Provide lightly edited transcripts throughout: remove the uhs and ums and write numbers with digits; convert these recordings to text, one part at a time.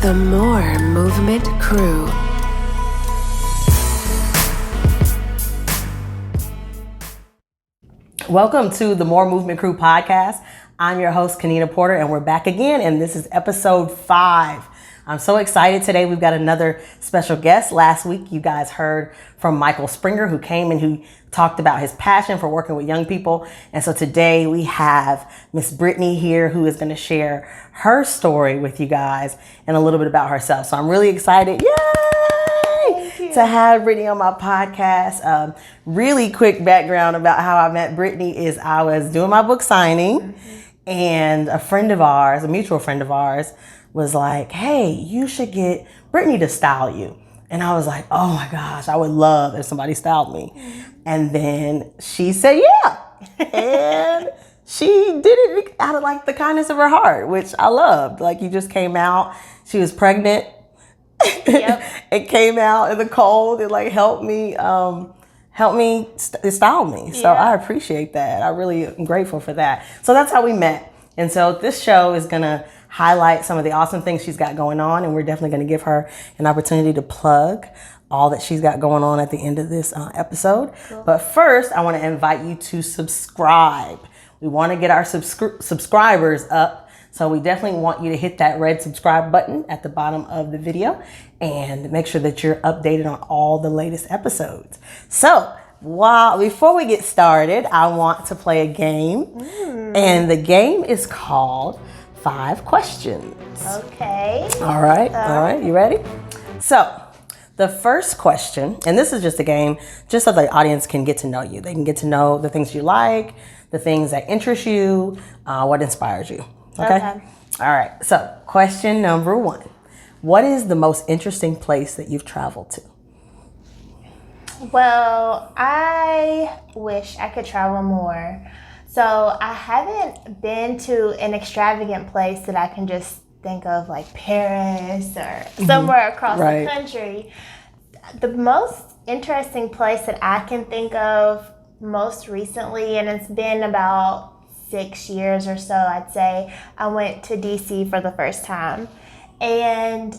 The More Movement Crew. Welcome to the More Movement Crew podcast. I'm your host, Kenita Porter, and we're back again, and this is episode 5. I'm so excited today. We've got another special guest. Last week, you guys heard from Michael Springer, who came and who talked about his passion for working with young people. And so today we have Miss Brittany here, who is going to share her story with you guys and a little bit about herself. So I'm really excited. Yay! To have Brittany on my podcast. Really quick background about how I met Brittany is I was doing my book signing and a friend of ours, a mutual friend of ours, was like, hey, you should get Brittany to style you. And I was like, oh my gosh, I would love if somebody styled me. And then she said, yeah. And she did it out of like the kindness of her heart, which I loved. Like, you just came out, she was pregnant. Yep. It came out in the cold. It like helped me style me. Yeah. So I appreciate that. I really am grateful for that. So that's how we met. And so this show is going to highlight some of the awesome things she's got going on. And we're definitely going to give her an opportunity to plug all that she's got going on at the end of this episode. Cool. But first, I want to invite you to subscribe. We want to get our subscribers up. So we definitely want you to hit that red subscribe button at the bottom of the video and make sure that you're updated on all the latest episodes. So before we get started, I want to play a game. And the game is called 5 Questions. Okay. All right. You ready? So the first question, and this is just a game just so the audience can get to know you. They can get to know the things you like, the things that interest you, what inspires you. Okay? All right. So question number 1. What is the most interesting place that you've traveled to? Well, I wish I could travel more. So I haven't been to an extravagant place that I can just think of, like Paris or somewhere across the country. The most interesting place that I can think of most recently, and it's been about 6 years or so, I'd say, I went to DC for the first time. And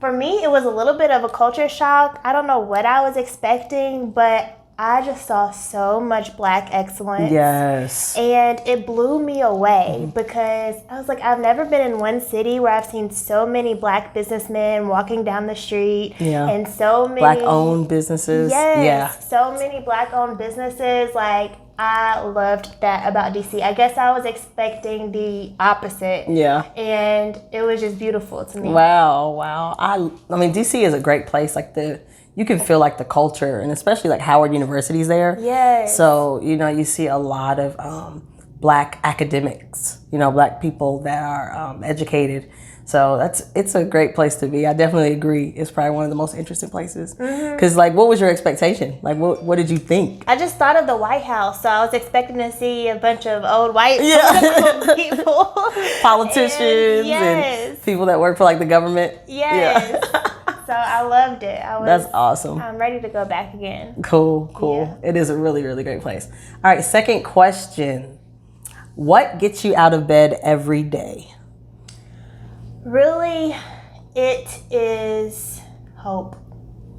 for me, it was a little bit of a culture shock. I don't know what I was expecting, but I just saw so much Black excellence. Yes. And it blew me away because I was like, I've never been in one city where I've seen so many Black businessmen walking down the street. Yeah. And so many Black-owned businesses. Yes. Yeah. So many Black-owned businesses. Like, I loved that about DC. I guess I was expecting the opposite. Yeah. And it was just beautiful to me. Wow. I mean, DC is a great place. Like, you can feel like the culture, and especially like Howard University's there. Yes. So, you see a lot of Black academics, Black people that are educated. So it's a great place to be. I definitely agree. It's probably one of the most interesting places. Because like, what was your expectation? Like, what did you think? I just thought of the White House. So I was expecting to see a bunch of old white political people. Politicians and people that work for like the government. Yes. Yeah. So I loved it. That's awesome. I'm ready to go back again. Cool. Yeah. It is a really, really great place. All right, second question. What gets you out of bed every day? Really, it is hope.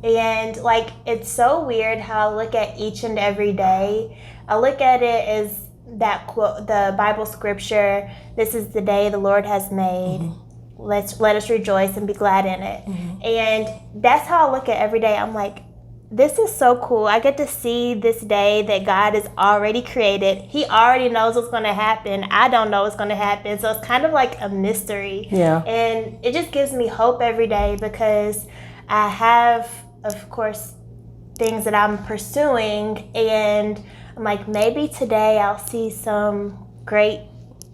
And like, it's so weird how I look at each and every day. I look at it as that quote, the Bible scripture, this is the day the Lord has made. Let us rejoice and be glad in it. And that's how I look at every day. I'm like, this is so cool. I get to see this day that God has already created. He already knows what's going to happen. I don't know what's going to happen. So it's kind of like a mystery. Yeah. And it just gives me hope every day because I have, of course, things that I'm pursuing. And I'm like, maybe today I'll see some great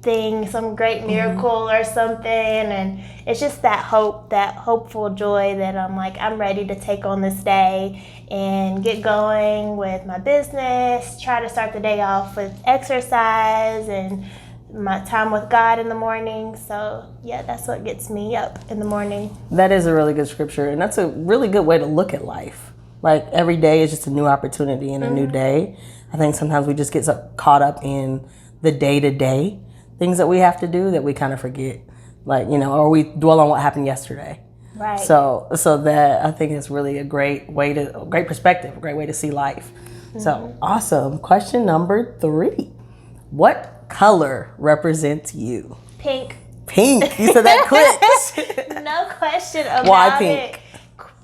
thing, some great miracle or something, and it's just that hope, that hopeful joy that I'm like, I'm ready to take on this day and get going with my business, try to start the day off with exercise and my time with God in the morning. So yeah, that's what gets me up in the morning. That is a really good scripture, and that's a really good way to look at life. Like, every day is just a new opportunity and a new day. I think sometimes we just get so caught up in the day-to-day things that we have to do that we kind of forget, like, or we dwell on what happened yesterday. Right. So that I think is really a great perspective, a great way to see life. So awesome. Question number 3. What color represents you? Pink. Pink. You said that quick. No question about Why pink? it.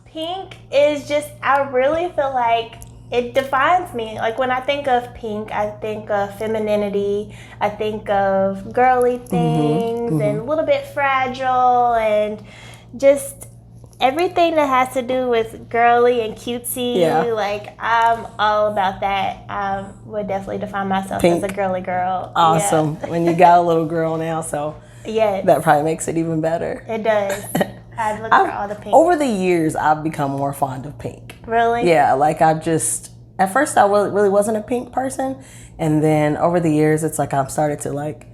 Pink is just, I really feel like it defines me. Like when I think of pink, I think of femininity. I think of girly things and a little bit fragile and just everything that has to do with girly and cutesy. Yeah. Like I'm all about that. I would definitely define myself Pink. as a girly girl. Awesome. Yeah. When you got a little girl now, so Yes. that probably makes it even better. It does. I'd look for all the pink. Over the years, I've become more fond of pink. Really? Yeah, like at first I really wasn't a pink person. And then over the years, it's like I've started to like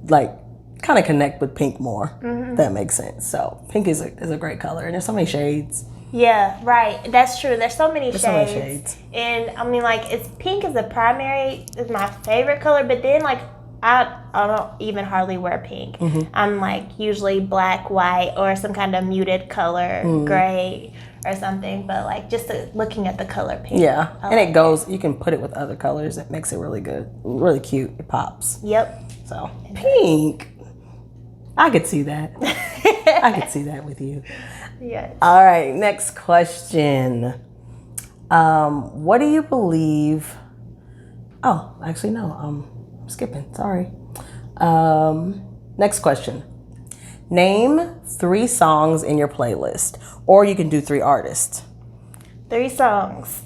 kind of connect with pink more. If that makes sense. So pink is a great color. And there's so many shades. Yeah, right. That's true. There's so many So many shades. shades. And I mean, like, it's pink is is my favorite color, but then, like, I don't even hardly wear pink. I'm, like, usually black, white, or some kind of muted color, gray or something. But, like, just looking at the color pink. Yeah. I And like it goes, you can put it with other colors. It makes it really good. Really cute. It pops. Yep. So pink. I could see that. I could see that with you. Yes. All right, next question. What do you believe? Oh, actually, no. I'm skipping. Sorry. Next question. Name 3 songs in your playlist, or you can do 3 artists. 3 songs.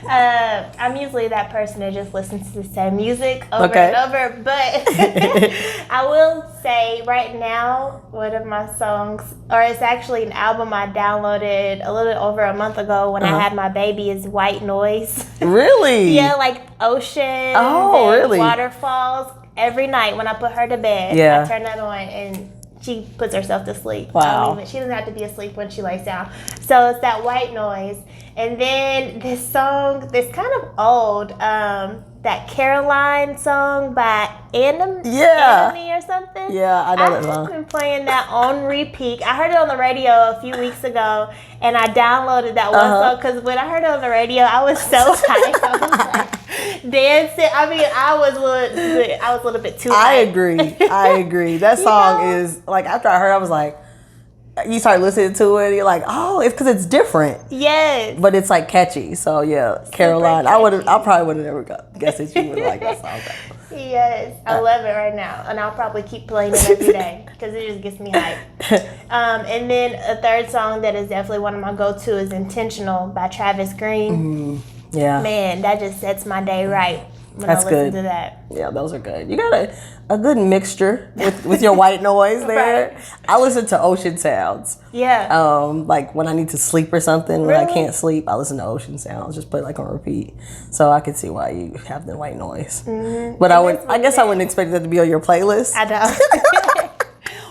I'm usually that person that just listens to the same music over and over, but I will say right now, one of my songs, or it's actually an album I downloaded a little over a month ago when I had my baby, is White Noise. Really? Yeah, like oceans Oh, and really? waterfalls. Every night when I put her to bed, Yeah. I turn that on and she puts herself to sleep. Wow. She doesn't have to be asleep when she lays down. So it's that White Noise. And then this song, that's kind of old, that Caroline song by Enemy or something. Yeah, I know that song. I've been playing that on repeat. I heard it on the radio a few weeks ago, and I downloaded that one song because when I heard it on the radio, I was so hyped. I was like dancing. I mean, I was a little bit too hyped. I agree. That song is like, after I heard it, I was like, you start listening to it, you're like, oh, it's because it's different. Yes. But it's like catchy. So yeah, Caroline. I probably would have never guessed that you would like that song. Yes, I love it right now, and I'll probably keep playing it every day because it just gets me hyped. And then a third song that is definitely one of my go-to is "Intentional" by Travis Green. Yeah, man, that just sets my day right when That's I listen good. to that. Yeah, those are good. You got a good mixture with your white noise there. Right. I listen to ocean sounds. Yeah. Like when I need to sleep or something, when I can't sleep, I listen to ocean sounds. Just put it like on repeat. So I can see why you have the white noise. But I guess I wouldn't expect that to be on your playlist. I know.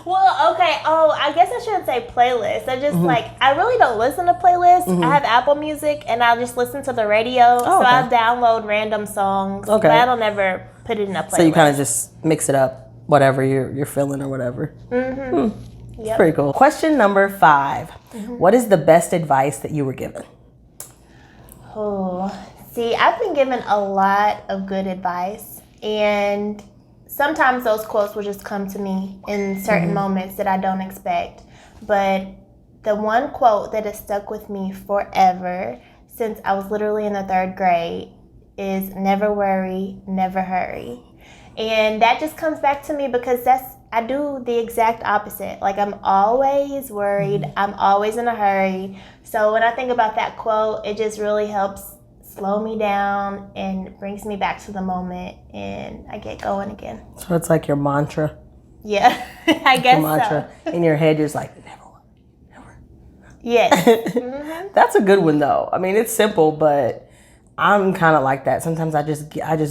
Well, okay. Oh, I guess I shouldn't say playlist. I just like, I really don't listen to playlists. I have Apple Music and I just listen to the radio. Oh, so okay. I download random songs. Okay. But I don't ever put it in a playlist. So you kind of just mix it up, whatever you're feeling or whatever. Yep. It's pretty cool. Question number 5. What is the best advice that you were given? Oh, see, I've been given a lot of good advice, and sometimes those quotes will just come to me in certain moments that I don't expect. But the one quote that has stuck with me forever since I was literally in the 3rd grade is "Never worry, never hurry." And that just comes back to me because I do the exact opposite. Like, I'm always worried. I'm always in a hurry. So when I think about that quote, it just really helps slow me down and brings me back to the moment, and I get going again. So it's like your mantra. Yeah, I guess Your mantra. In your head, you're just like, never. Yes. That's a good one though. I mean, it's simple, but I'm kind of like that. Sometimes I just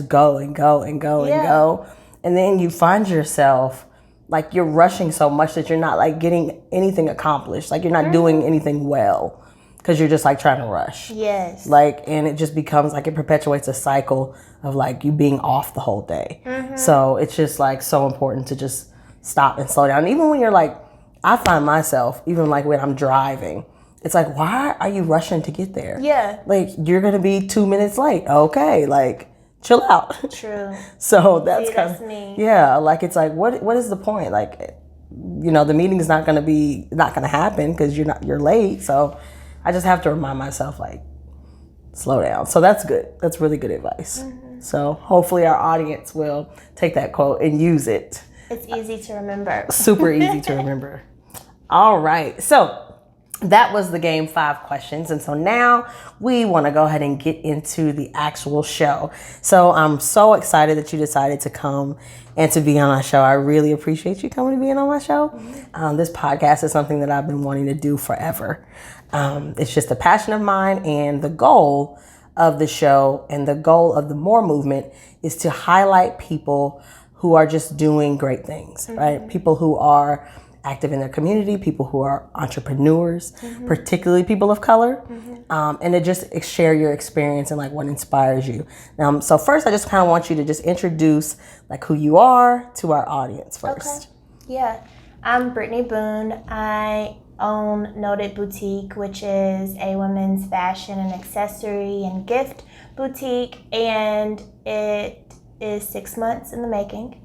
go and go and go and go. And then you find yourself like you're rushing so much that you're not like getting anything accomplished. Like you're not doing anything well because you're just like trying to rush. Yes. Like, and it just becomes like it perpetuates a cycle of like you being off the whole day. So it's just like so important to just stop and slow down. And even when you're like I find myself, even like when I'm driving, it's like, why are you rushing to get there? Yeah. Like, you're going to be 2 minutes late. Okay. Like, chill out. True. So that's that's me. Yeah. Like, it's like, what is the point? Like, the meeting is not going to happen because you're late. So I just have to remind myself, like, slow down. So that's good. That's really good advice. So hopefully our audience will take that quote and use it. It's easy to remember. Super easy to remember. All right. So that was the game 5 questions. And so now we want to go ahead and get into the actual show. So I'm so excited that you decided to come and to be on our show. I really appreciate you coming and being on my show. This podcast is something that I've been wanting to do forever. It's just a passion of mine, and the goal of the show and the goal of the More movement is to highlight people who are just doing great things, right? People who are active in their community, people who are entrepreneurs, particularly people of color, and to just share your experience and like what inspires you. So first, I just kind of want you to just introduce like who you are to our audience first. Okay. Yeah, I'm Brittany Boone. I own Noted Boutique, which is a women's fashion and accessory and gift boutique, and it is 6 months in the making.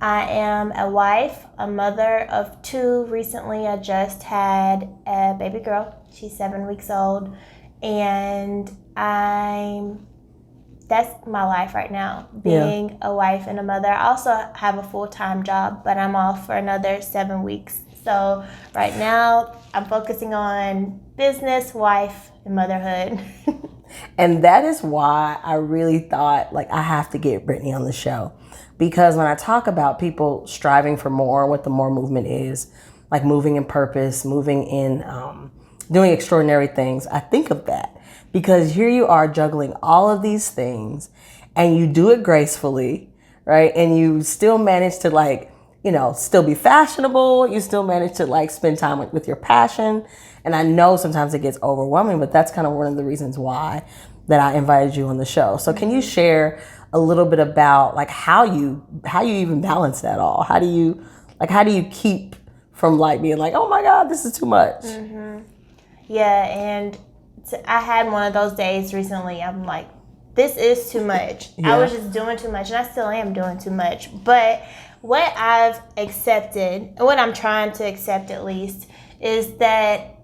I am a wife, a mother of 2. Recently, I just had a baby girl. She's 7 weeks old, and that's my life right now, being a wife and a mother. I also have a full-time job, but I'm off for another 7 weeks. So right now, I'm focusing on business, wife, and motherhood. And that is why I really thought, like, I have to get Brittany on the show. Because when I talk about people striving for more, what the More movement is, like moving in purpose, moving in, doing extraordinary things, I think of that. Because here you are juggling all of these things, and you do it gracefully, right? And you still manage to, like, still be fashionable. You still manage to like spend time with your passion. And I know sometimes it gets overwhelming, but that's kind of one of the reasons why that I invited you on the show. So can you share a little bit about like how you even balance that all? How do you keep from like being like, oh my God, this is too much? Yeah, and I had one of those days recently. I'm like, this is too much. I was just doing too much, and I still am doing too much. But what I've accepted, what I'm trying to accept at least, is that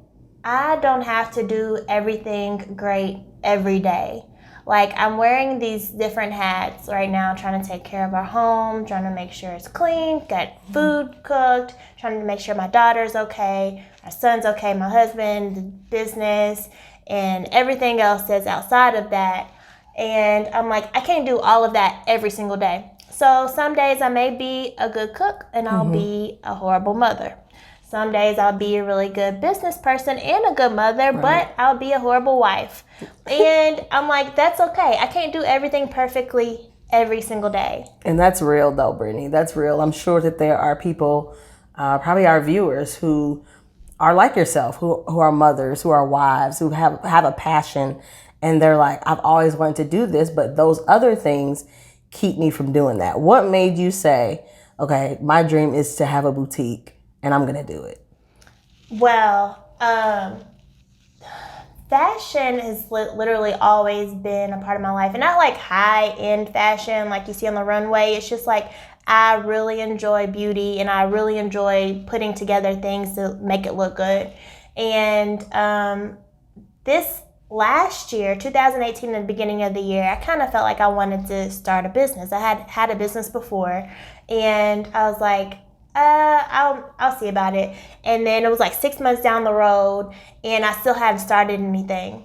I don't have to do everything great every day. Like, I'm wearing these different hats right now, trying to take care of our home, trying to make sure it's clean, got food cooked, trying to make sure my daughter's okay, our son's okay, my husband, the business, and everything else that's outside of that. And I'm like, I can't do all of that every single day. So some days I may be a good cook and I'll be a horrible mother. Some days I'll be a really good business person and a good mother, but I'll be a horrible wife. And I'm like, that's okay. I can't do everything perfectly every single day. And that's real though, Brittany. That's real. I'm sure that there are people, probably our viewers, who are like yourself, who are mothers, who are wives, who have a passion. And they're like, I've always wanted to do this, but those other things keep me from doing that. What made you say, okay, my dream is to have a boutique and I'm going to do it? Well, fashion has literally always been a part of my life. And not like high-end fashion like you see on the runway. It's just like I really enjoy beauty and I really enjoy putting together things to make it look good. And this last year, 2018, in the beginning of the year, I kind of felt like I wanted to start a business. I had a business before, and I was like, I'll see about it. And then it was like 6 months down the road, and I still hadn't started anything.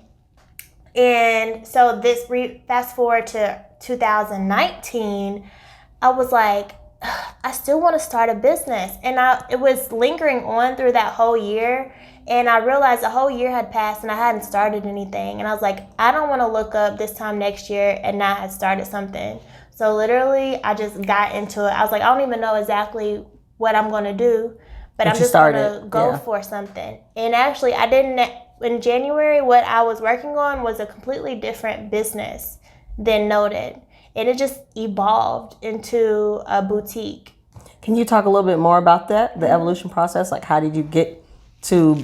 And so fast forward to 2019, I was like, I still want to start a business. And it was lingering on through that whole year. And I realized the whole year had passed and I hadn't started anything. And I was like, I don't want to look up this time next year and not have started something. So literally, I just got into it. I was like, I don't even know exactly what I'm going to do, but I'm just going to go for something. And actually, I didn't, in January, what I was working on was a completely different business than Noted. And it just evolved into a boutique. Can you talk a little bit more about that, the evolution process? Like, how did you get to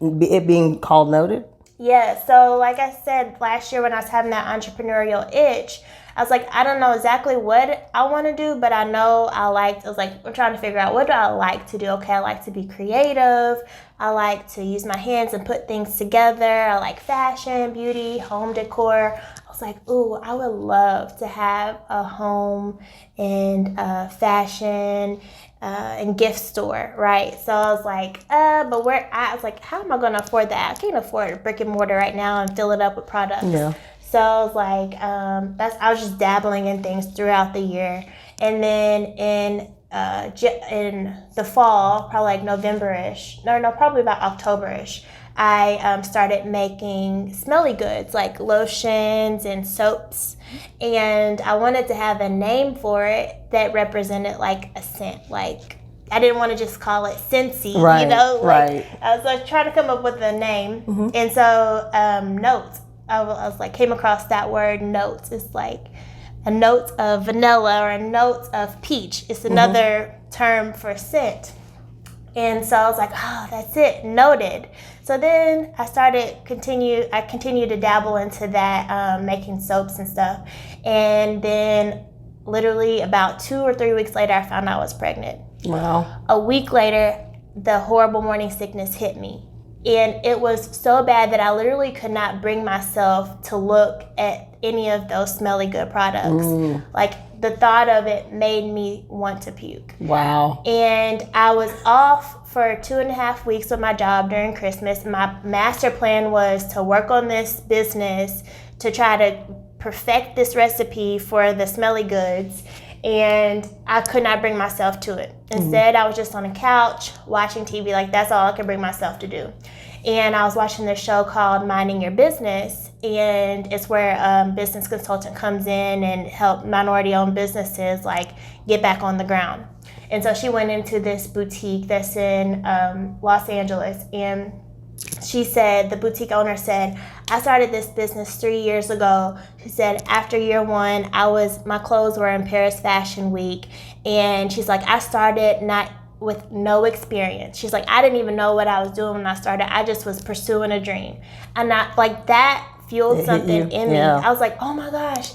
it being called Noted? Yeah, so like I said, last year when I was having that entrepreneurial itch, I was like, I don't know exactly what I want to do, but I know I was like, I'm trying to figure out, what do I like to do? Okay, I like to be creative. I like to use my hands and put things together. I like fashion, beauty, home decor. I was like, ooh, I would love to have a home and fashion and gift store, right? So I was like, but I was like, how am I going to afford that? I can't afford a brick and mortar right now and fill it up with products. Yeah. So I was like, I was just dabbling in things throughout the year. And then in the fall, probably like November-ish, probably about October-ish, I started making smelly goods like lotions and soaps. And I wanted to have a name for it that represented like a scent. Like, I didn't want to just call it Scentsy, right, you know? Right. I was like trying to come up with a name. Mm-hmm. And so Notes, I was like, came across that word Notes. It's like a note of vanilla or a note of peach. It's another term for scent. And so I was like, oh, that's it, Noted. So then I continued to dabble into that, making soaps and stuff. And then literally about 2 or 3 weeks later, I found out I was pregnant. Wow. A week later, the horrible morning sickness hit me. And it was so bad that I literally could not bring myself to look at any of those smelly good products. Like, the thought of it made me want to puke. Wow. And I was off for 2.5 weeks with my job during Christmas. My master plan was to work on this business to try to perfect this recipe for the smelly goods. And I could not bring myself to it. Instead, I was just on a couch watching TV. Like, that's all I could bring myself to do. And I was watching this show called Minding Your Business. And it's where a business consultant comes in and help minority-owned businesses, like, get back on the ground. And so she went into this boutique that's in Los Angeles. And the boutique owner said, I started this business 3 years ago. She said, after year 1, my clothes were in Paris Fashion Week. And she's like, I started with no experience. She's like, I didn't even know what I was doing when I started. I just was pursuing a dream. And that fueled something in me. I was like, oh my gosh,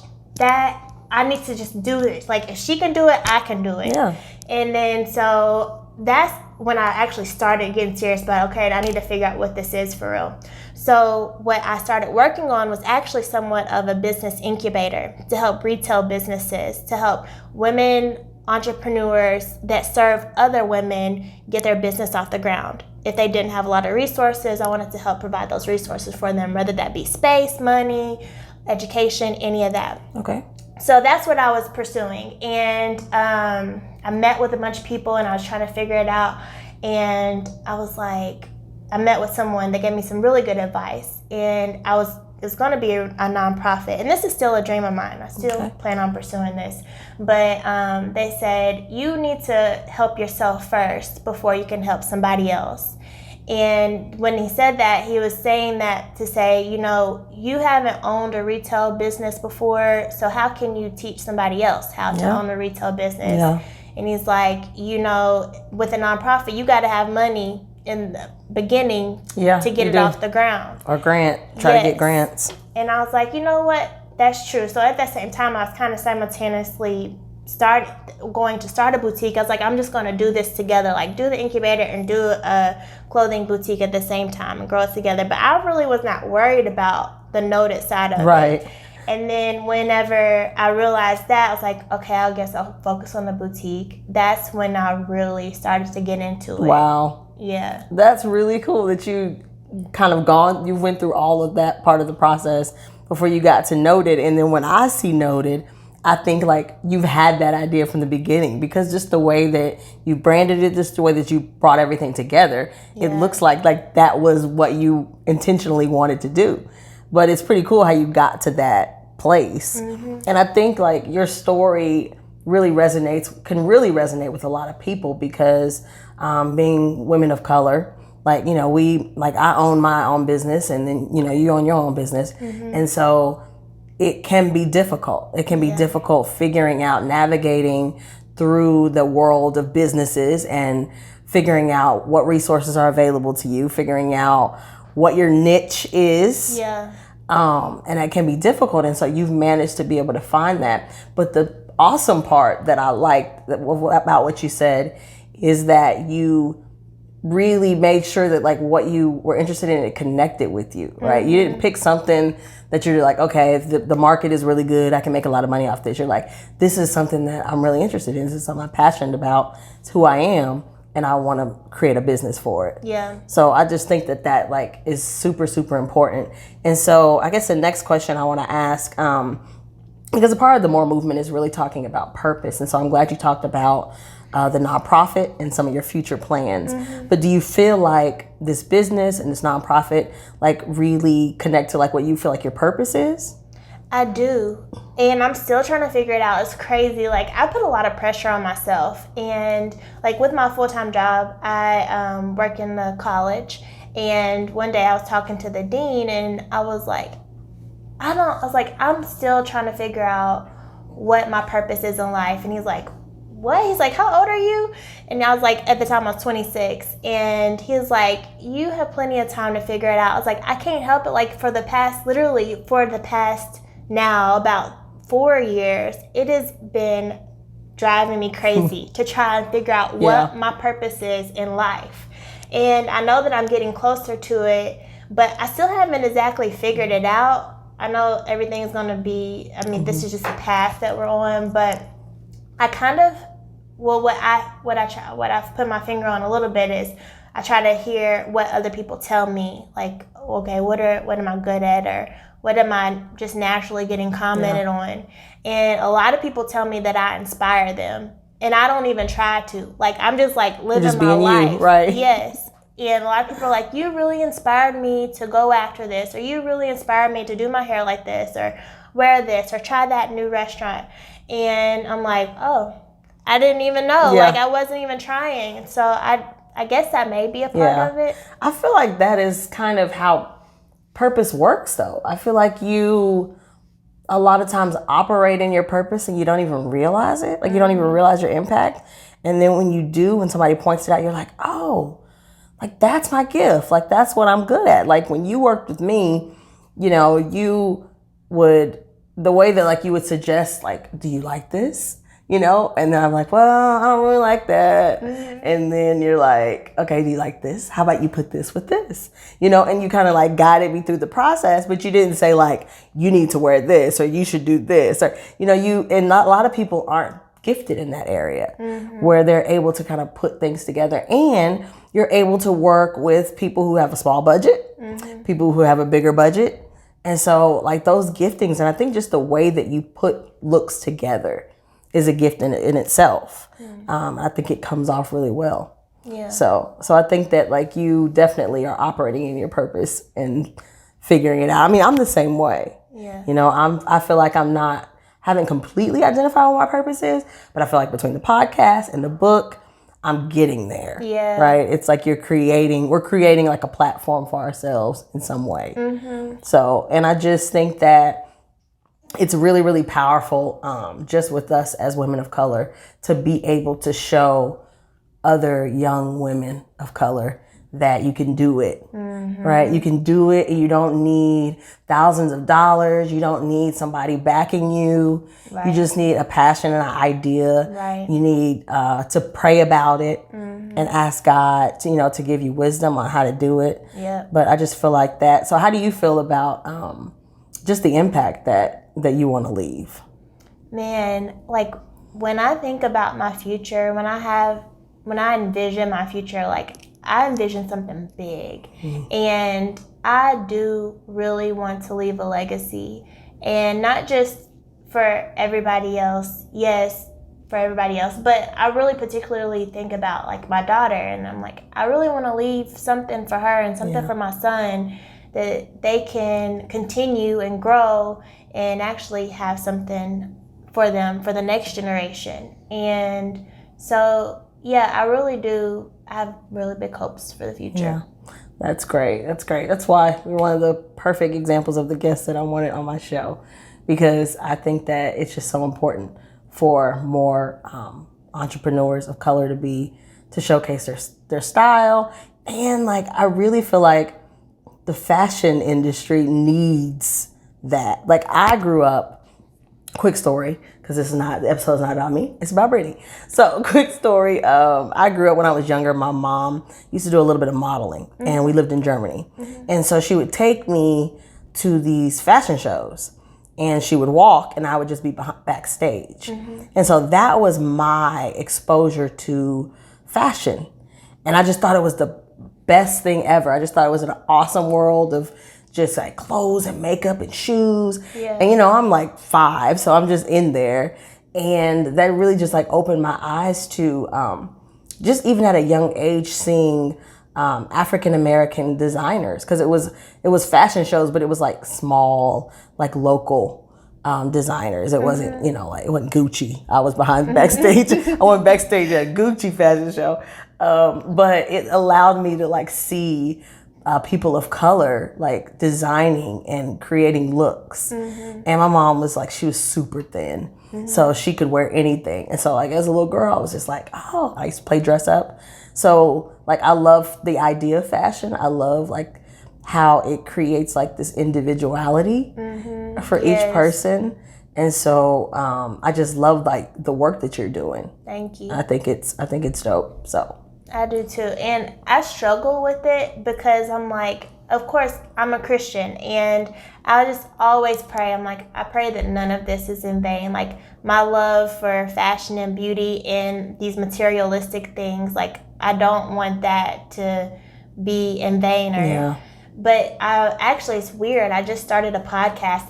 I need to just do this. Like, if she can do it, I can do it. Yeah. And then so that's when I actually started getting serious about, okay, I need to figure out what this is for real. So what I started working on was actually somewhat of a business incubator to help retail businesses, to help women entrepreneurs that serve other women get their business off the ground. If they didn't have a lot of resources, I wanted to help provide those resources for them, whether that be space, money, education, any of that. Okay. So that's what I was pursuing. And I met with a bunch of people and I was trying to figure it out. And I met with someone that gave me some really good advice. And it's going to be a nonprofit. And this is still a dream of mine. I still plan on pursuing this. But they said, you need to help yourself first before you can help somebody else. And when he said that, he was saying that to say, you haven't owned a retail business before, so how can you teach somebody else how to own a retail business? Yeah. And he's like, with a nonprofit, you got to have money in the beginning to get it off the ground. Or try to get grants. And I was like, you know what? That's true. So at that same time, I was kind of simultaneously going to start a boutique. I was like, I'm just going to do this together, like do the incubator and do a clothing boutique at the same time and grow it together. But I really was not worried about the Noted side of it. And then whenever I realized that, I was like, okay, I guess I'll focus on the boutique. That's when I really started to get into it. Wow. Yeah. That's really cool that you you went through all of that part of the process before you got to Noted. And then when I see Noted, I think like you've had that idea from the beginning, because just the way that you branded it, just the way that you brought everything together, it looks like that was what you intentionally wanted to do. But it's pretty cool how you got to that place. Mm-hmm. And I think like your story can really resonate with a lot of people, because being women of color, I own my own business, and then you own your own business. Mm-hmm. And so it can be difficult. It can be difficult figuring out, navigating through the world of businesses and figuring out what resources are available to you, figuring out what your niche is. Yeah. And that can be difficult. And so you've managed to be able to find that. But the awesome part that I liked about what you said is that you really made sure that like what you were interested in, it connected with you, right? You didn't pick something that you're like, okay, if the market is really good, I can make a lot of money off this. You're like, this is something that I'm really interested in. This is something I'm passionate about. It's who I am. And I want to create a business for it. Yeah. So I just think that like is super, super important. And so I guess the next question I want to ask, because a part of the More movement is really talking about purpose. And so I'm glad you talked about the nonprofit and some of your future plans. But do you feel like this business and this nonprofit like really connect to like what you feel like your purpose is? I do. And I'm still trying to figure it out. It's crazy. Like, I put a lot of pressure on myself. And, like, with my full-time job, I work in the college. And one day I was talking to the dean, and I was like, I'm still trying to figure out what my purpose is in life. And he's like, what? He's like, how old are you? And I was like, at the time I was 26. And he was like, you have plenty of time to figure it out. I was like, I can't help it. Like, for the past now about 4 years, it has been driving me crazy to try and figure out what my purpose is in life. And I know that I'm getting closer to it, but I still haven't exactly figured it out. I know everything is going to be, this is just a path that we're on, but I kind of, what I've put my finger on a little bit is I try to hear what other people tell me, like, okay, what am I good at, or what am I just naturally getting commented on? And a lot of people tell me that I inspire them, and I don't even try to. Like, I'm just like living my life. You, right? Yes. And a lot of people are like, you really inspired me to go after this, or you really inspired me to do my hair like this, or wear this, or try that new restaurant. And I'm like, oh, I didn't even know. Like, I wasn't even trying. So I guess that may be a part of it. I feel like that is kind of how purpose works, though. I feel like you a lot of times operate in your purpose and you don't even realize it. Like, you don't even realize your impact. And then when you do, when somebody points it out, you're like, oh, like, that's my gift. Like, that's what I'm good at. Like, when you worked with me, you would, the way that like you would suggest, like, do you like this? And then I'm like, well, I don't really like that. And then you're like, okay, do you like this? How about you put this with this? And you kind of like guided me through the process, but you didn't say like, you need to wear this, or you should do this, or, and not a lot of people aren't gifted in that area where they're able to kind of put things together, and you're able to work with people who have a small budget, people who have a bigger budget. And so like those giftings, and I think just the way that you put looks together is a gift in itself. I think it comes off really well. Yeah. So I think that like you definitely are operating in your purpose and figuring it out. I mean, I'm the same way. Yeah. I feel like haven't completely identified what my purpose is, but I feel like between the podcast and the book, I'm getting there. Yeah. Right? It's like we're creating like a platform for ourselves in some way. So, and I just think that it's really, really powerful, just with us as women of color, to be able to show other young women of color that you can do it, right? You can do it, and you don't need thousands of dollars. You don't need somebody backing you. Right. You just need a passion and an idea. Right. You need to pray about it and ask God to give you wisdom on how to do it. Yeah. But I just feel like that. So how do you feel about just the impact that you want to leave? Man, like when I think about my future, when I envision my future, like I envision something big. And I do really want to leave a legacy, and not just for everybody else. Yes, for everybody else, but I really particularly think about like my daughter, and I'm like, I really want to leave something for her and something for my son, that they can continue and grow and actually have something for them for the next generation. And so, yeah, I really do have really big hopes for the future. Yeah, that's great. That's why you're one of the perfect examples of the guests that I wanted on my show, because I think that it's just so important for more entrepreneurs of color to showcase their style. And like, I really feel like the fashion industry needs that. Like, I grew up, quick story, because the episode's not about me, it's about Brittany. So, quick story, I grew up when I was younger, my mom used to do a little bit of modeling, and we lived in Germany. And so she would take me to these fashion shows, and she would walk, and I would just be backstage. And so that was my exposure to fashion. And I just thought it was the best thing ever. I just thought it was an awesome world of just like clothes and makeup and shoes. Yeah. And I'm like 5, so I'm just in there. And that really just like opened my eyes to just even at a young age seeing African American designers, because it was fashion shows, but it was like small, like local designers. It wasn't, like it wasn't Gucci. I was behind backstage. I went backstage at a Gucci fashion show. But it allowed me to like see people of color like designing and creating looks. And my mom was like, she was super thin, so she could wear anything. And so like as a little girl, I was just like, oh, I used to play dress up. So like I love the idea of fashion. I love like how it creates like this individuality for each person. And so I just love like the work that you're doing. Thank you. I think it's dope. So I do too. And I struggle with it because I'm like, of course, I'm a Christian, and I just always pray. I'm like, I pray that none of this is in vain. Like, my love for fashion and beauty and these materialistic things, like, I don't want that to be in vain. But it's weird. I just started a podcast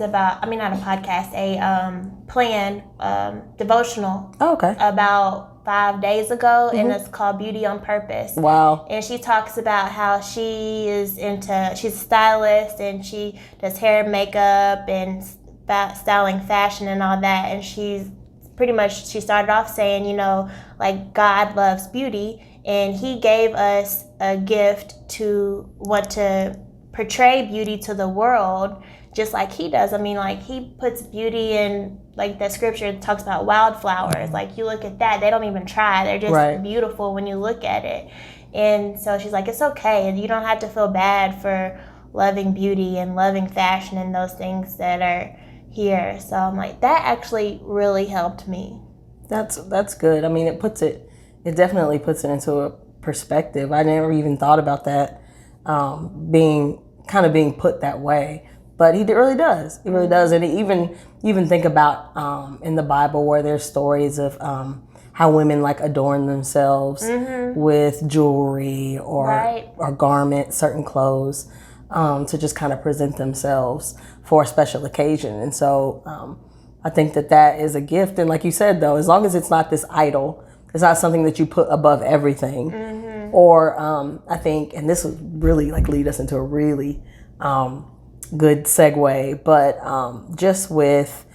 devotional. Oh, okay. About 5 days ago, and it's called Beauty on Purpose. Wow. And she talks about how she's a stylist, and she does hair and makeup and styling fashion and all that. And she started off saying, like, God loves beauty, and he gave us a gift to want to portray beauty to the world just like he does. I mean, like, he puts beauty in, like, the scripture talks about wildflowers. Like, you look at that, they don't even try. They're just beautiful when you look at it. And so she's like, it's okay. You don't have to feel bad for loving beauty and loving fashion and those things that are here. So I'm like, that actually really helped me. That's good. I mean, it definitely puts it into a perspective. I never even thought about that being put that way. But he really does. He really does. And even think about in the Bible where there's stories of how women like adorn themselves with jewelry or garments, certain clothes, to just kind of present themselves for a special occasion. And so I think that is a gift. And like you said, though, as long as it's not this idol, it's not something that you put above everything. Or I think, and this would really like lead us into a really good segue, but just with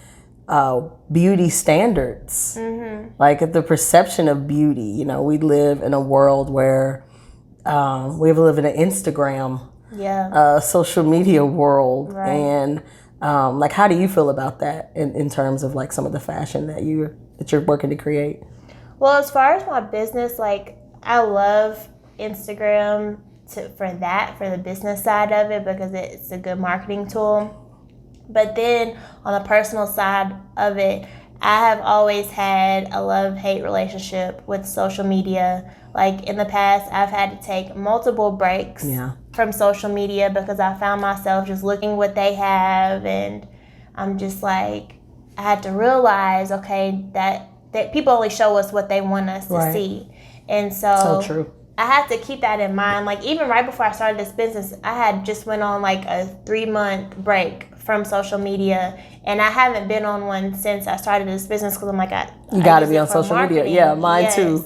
beauty standards, like the perception of beauty. We live in a world where we live in an Instagram, social media world, and like, how do you feel about that in terms of like some of the fashion that you're working to create? Well, as far as my business, like, I love Instagram for the business side of it, because it's a good marketing tool. But then on the personal side of it, I have always had a love-hate relationship with social media. Like, in the past, I've had to take multiple breaks from social media because I found myself just looking what they have, and I'm just like, I had to realize, okay, that people only show us what they want us to see. And so true. I have to keep that in mind. Like, even right before I started this business, I had just went on like a 3-month break from social media, and I haven't been on one since I started this business, because I'm like, you got to be on social media. Yeah, mine too.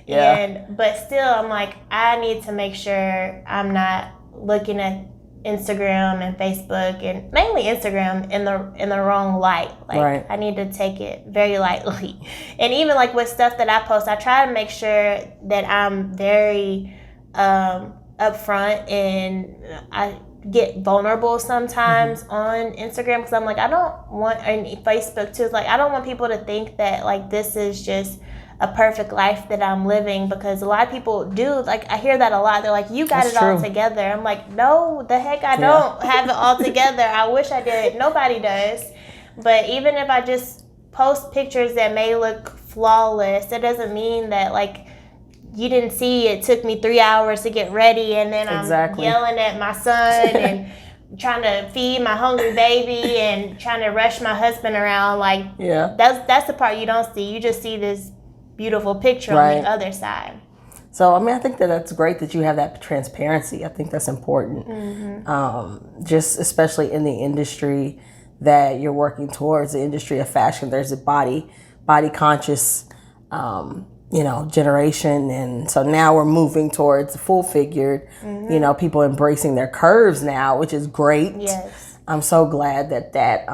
Yeah. But still, I'm like, I need to make sure I'm not looking at Instagram and Facebook, and mainly Instagram, in the wrong light. Like, I need to take it very lightly. And even like with stuff that I post, I try to make sure that I'm very upfront, and I get vulnerable sometimes on Instagram, because I'm like, I don't want, and Facebook too, like, I don't want people to think that like this is just a perfect life that I'm living, because a lot of people do. Like, I hear that a lot. They're like, you got it all together. I'm like, no, the heck I don't have it all together. I wish I did. Nobody does. But even if I just post pictures that may look flawless, it doesn't mean that, like, you didn't see it took me 3 hours to get ready, and then I'm yelling at my son and trying to feed my hungry baby and trying to rush my husband around. Like, that's the part you don't see. You just see this beautiful picture on the other side. So, I mean, I think that's great that you have that transparency. I think that's important. Mm-hmm. Just especially in the industry that you're working towards, the industry of fashion. There's a body conscious, generation. And so now we're moving towards full figured, people embracing their curves now, which is great. Yes. I'm so glad that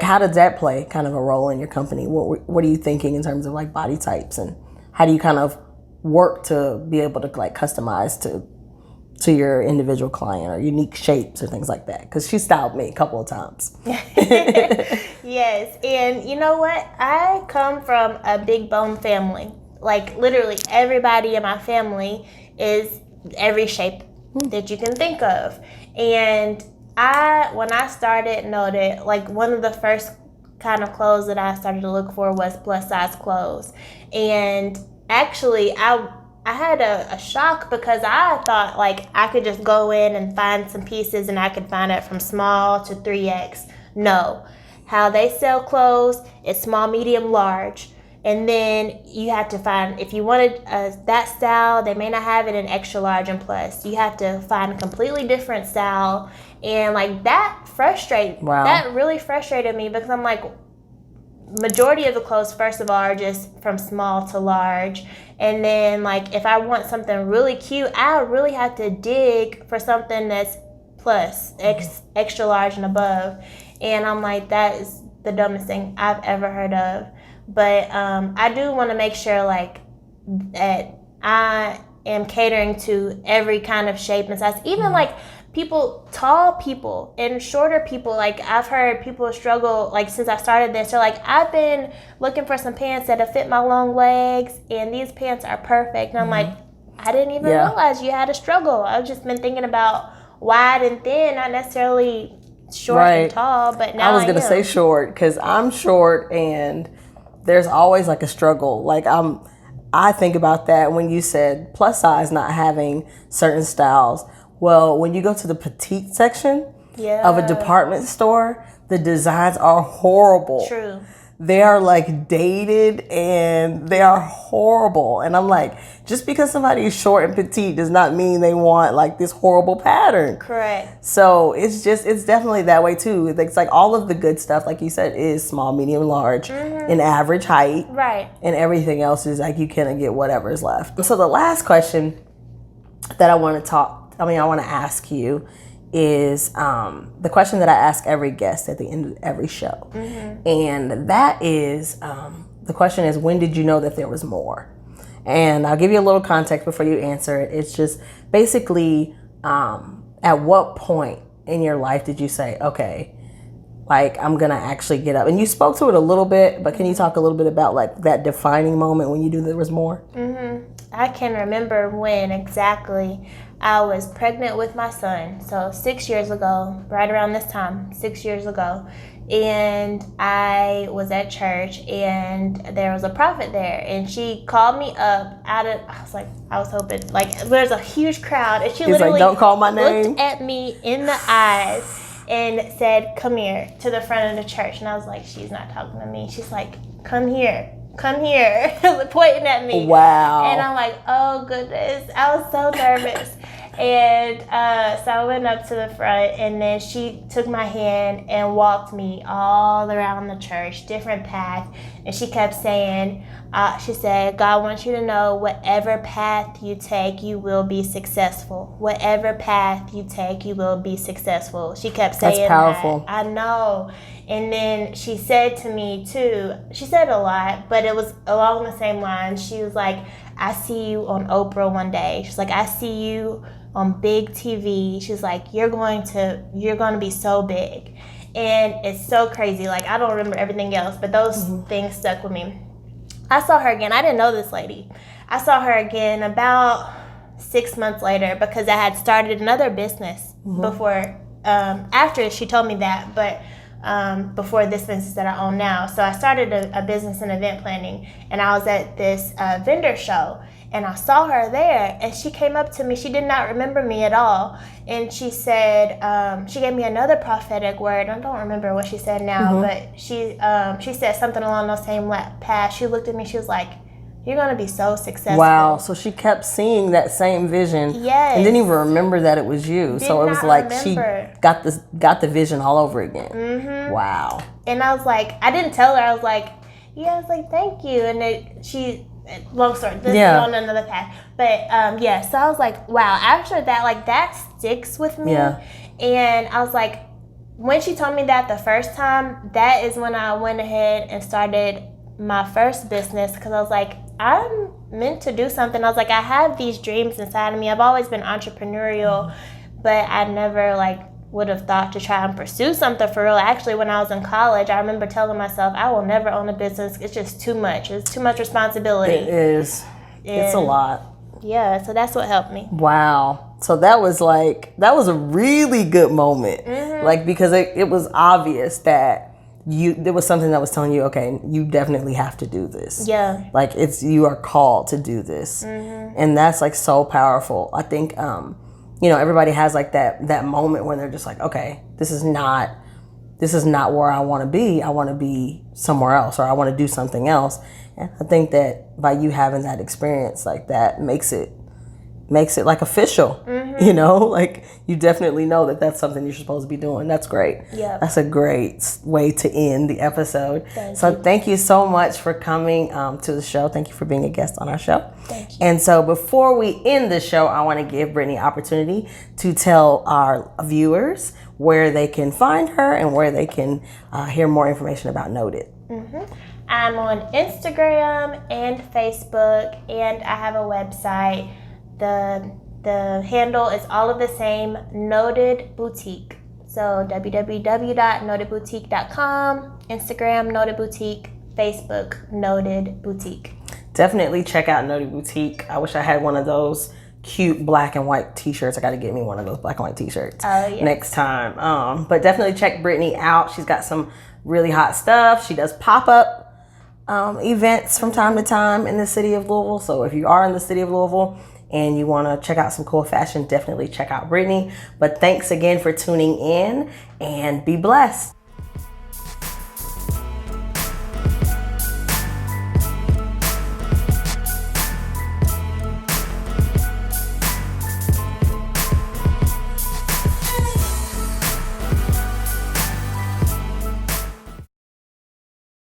how does that play kind of a role in your company? What are you thinking in terms of like body types, and how do you kind of work to be able to like customize to your individual client or unique shapes or things like that? Because she styled me a couple of times. Yes, and you know what? I come from a big bone family. Like, literally everybody in my family is every shape that you can think of. And when I started, noted, like, one of the first kind of clothes that I started to look for was plus size clothes. And actually, I had a shock, because I thought, like, I could just go in and find some pieces and I could find it from small to 3X. No. How they sell clothes is small, medium, large. And then you have to find, if you wanted that style, they may not have it in extra large and plus. You have to find a completely different style. And like, that really frustrated me, because I'm like, majority of the clothes, first of all, are just from small to large. And then, like, if I want something really cute, I really have to dig for something that's plus, extra large and above. And I'm like, that is the dumbest thing I've ever heard of. But I do want to make sure, like, that I am catering to every kind of shape and size. Even like tall people and shorter people. Like, I've heard people struggle, like, since I started this. They're like, I've been looking for some pants that have fit my long legs, and these pants are perfect. And I'm like, I didn't even realize you had a struggle. I've just been thinking about wide and thin, not necessarily short and tall. But now I was going to say short, because I'm short, and there's always like a struggle. Like, I think about that when you said plus size not having certain styles. Well, when you go to the petite section of a department store, the designs are horrible. True. They are like dated and they are horrible. And I'm like, just because somebody is short and petite does not mean they want like this horrible pattern. Correct. So it's definitely that way too. It's like all of the good stuff, like you said, is small, medium, large, in average height. Right. And everything else is like you can get whatever is left. So the last question that I want to ask you is the question that I ask every guest at the end of every show. And that is, the question is, when did you know that there was more? And I'll give you a little context before you answer it. It's just basically, at what point in your life did you say, okay, like, I'm going to actually get up? And you spoke to it a little bit, but can you talk a little bit about like that defining moment when you knew there was more? I can remember when exactly. I was pregnant with my son, so 6 years ago, right around this time, 6 years ago, and I was at church, and there was a prophet there, and she called me up I was hoping, like, there's a huge crowd, and she literally don't call my name. Looked at me in the eyes and said, come here, to the front of the church, and I was like, she's not talking to me. She's like, come here, pointing at me. Wow. And I'm like, oh goodness, I was so nervous. And so I went up to the front, and then she took my hand and walked me all around the church, different paths. And she kept saying, she said, God wants you to know whatever path you take, you will be successful. Whatever path you take, you will be successful. She kept saying That's powerful. That. I know. And then she said to me too, she said a lot, but it was along the same lines. She was like, I see you on Oprah one day. She's like, I see you on big TV. She's like, you're going to be so big. And it's so crazy. Like, I don't remember everything else, but those things stuck with me. I saw her again. I didn't know this lady. I saw her again about 6 months later because I had started another business before, after she told me that, but before this business that I own now. So I started a business in event planning, and I was at this vendor show, and I saw her there, and she came up to me. She did not remember me at all, and she said, she gave me another prophetic word. I don't remember what she said now, but she said something along those same paths. She looked at me, she was like, "You're going to be so successful." Wow. So she kept seeing that same vision. Yes. And didn't even remember that it was you. So it was like she got the vision all over again. Wow. And I was like, I didn't tell her. I was like, yeah, I was like, thank you. And long story, this is on another path. But so I was like, wow, after that, like that sticks with me. Yeah. And I was like, when she told me that the first time, that is when I went ahead and started my first business, because I was like, I'm meant to do something. I was like, I have these dreams inside of me. I've always been entrepreneurial, but I never would have thought to try and pursue something for real. Actually, when I was in college, I remember telling myself, I will never own a business. It's just too much. It's too much responsibility. It is. It's a lot. Yeah, so that's what helped me. Wow. So that was a really good moment. Because it was obvious that there was something that was telling you, okay, you definitely have to do this. Yeah. You are called to do this. And that's so powerful. I think, everybody has that moment when they're just like, okay, this is not where I want to be. I want to be somewhere else, or I want to do something else. And I think that by you having that experience that makes it official. You definitely know that that's something you're supposed to be doing. That's great. Yeah. That's a great way to end the episode. Thank you so much for coming to the show. Thank you for being a guest on our show. Thank you. And so before we end the show, I want to give Brittany an opportunity to tell our viewers where they can find her and where they can hear more information about Noted. I'm on Instagram and Facebook, and I have a website. The handle is all of the same, Noted Boutique. So www.notedboutique.com, Instagram, Noted Boutique, Facebook, Noted Boutique. Definitely check out Noted Boutique. I wish I had one of those cute black and white t-shirts. I got to get me one of those black and white t-shirts next time. But definitely check Brittany out. She's got some really hot stuff. She does pop-up events from time to time in the city of Louisville. So if you are in the city of Louisville and you want to check out some cool fashion, definitely check out Brittany. But thanks again for tuning in, and be blessed.